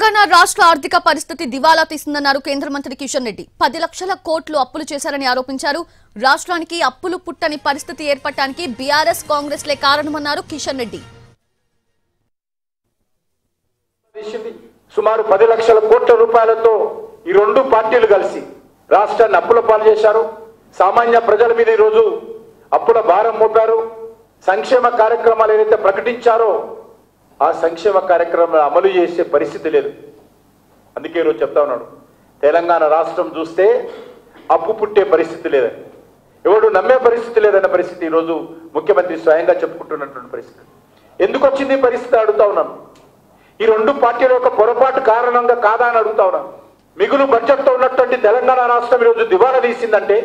తెలంగాణ రాష్ట్ర ఆర్థిక పరిస్థితి దివాలా తీసిందన్నారు కేంద్ర మంత్రి కిషన్ రెడ్డి. 10 లక్షల కోట్లు అప్పులు చేశారని ఆరోపించారు. రాష్ట్రానికి అప్పులు పుట్టని పరిస్థితి ఏర్పడటానికి బీఆర్ఎస్ కాంగ్రెస్లే కారణమన్నారు కిషన్ రెడ్డి. సుమారు 10 లక్షల కోట్ల రూపాయలతో ఈ రెండు పార్టీలు కలిసి రాష్ట్రాన్ని అప్పుల పాలు చేశారు. సామాన్య ప్రజల మీద ఈ రోజు అప్పుల భారం మోపారు. సంక్షేమ కార్యక్రమాలు ఏదైతే ప్రకటించారో ఆ సంక్షేమ కార్యక్రమాలు అమలు చేసే పరిస్థితి లేదు. అందుకే ఈరోజు చెప్తా ఉన్నాడు, తెలంగాణ రాష్ట్రం చూస్తే అప్పు పుట్టే పరిస్థితి లేదని, ఎవడు నమ్మే పరిస్థితి లేదన్న పరిస్థితి ఈరోజు ముఖ్యమంత్రి స్వయంగా చెప్పుకుంటున్నటువంటి పరిస్థితి. ఎందుకు వచ్చింది పరిస్థితి అడుగుతా ఉన్నాను. ఈ రెండు పార్టీల యొక్క పొరపాటు కారణంగా కాదా అని అడుగుతా ఉన్నాను. మిగులు బడ్జెట్తో ఉన్నటువంటి తెలంగాణ రాష్ట్రం ఈరోజు దివాలా తీసిందంటే,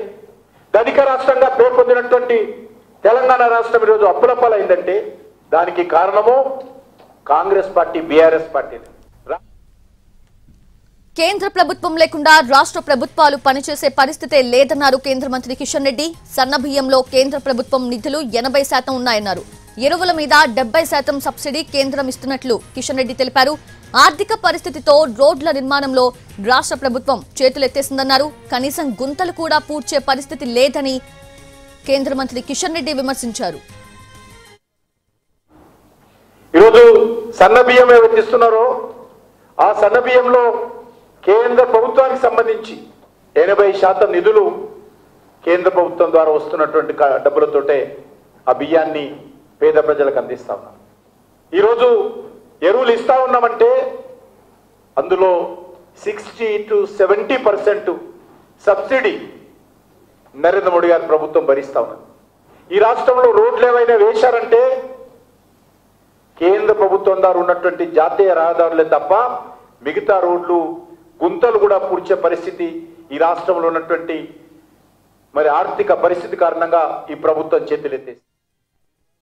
ధనిక రాష్ట్రంగా పేరు పొందినటువంటి తెలంగాణ రాష్ట్రం ఈరోజు అప్పుల పాలైందంటే దానికి కారణము కాంగ్రెస్ పార్టీ, బీఆర్ఎస్ పార్టీ. కేంద్ర ప్రభుత్వం లేకుండా రాష్ట్ర ప్రభుత్వాలు పనిచేసే పరిస్థితే లేదన్నారు కేంద్ర మంత్రి కిషన్ రెడ్డి. సన్న బియ్యంలో కేంద్ర ప్రభుత్వం నిధులు 80% ఉన్నాయన్నారు. ఎరువుల మీద 70% సబ్సిడీ కేంద్రం ఇస్తున్నట్లు కిషన్ రెడ్డి తెలిపారు. ఆర్థిక పరిస్థితితో రోడ్ల నిర్మాణంలో రాష్ట్ర ప్రభుత్వం చేతులెత్తేసిందన్నారు. కనీసం గుంతలు కూడా పూడ్చే పరిస్థితి లేదని కేంద్ర మంత్రి కిషన్ రెడ్డి విమర్శించారు. ఈరోజు సన్న బియ్యం ఏవైతే ఇస్తున్నారో ఆ సన్న బియ్యంలో కేంద్ర ప్రభుత్వానికి సంబంధించి 80% నిధులు కేంద్ర ప్రభుత్వం ద్వారా వస్తున్నటువంటి డబ్బులతోటే ఆ బియ్యాన్ని పేద ప్రజలకు అందిస్తా ఉన్నాం. ఈరోజు ఎరువులు ఇస్తా ఉన్నామంటే అందులో 60 to 70% సబ్సిడీ నరేంద్ర మోడీ గారి ప్రభుత్వం భరిస్తా ఉన్నది. ఈ రాష్ట్రంలో రోడ్లు ఏమైనా వేశారంటే కేంద్ర ప్రభుత్వం ద్వారా ఉన్నటువంటి జాతీయ రహదారులే తప్ప మిగతా రోడ్లు గుంతలు కూడా పూడ్చే పరిస్థితి ఈ రాష్ట్రంలో ఉన్నటువంటి మరి ఆర్థిక పరిస్థితి కారణంగా ఈ ప్రభుత్వం చేతులెత్తేసింది.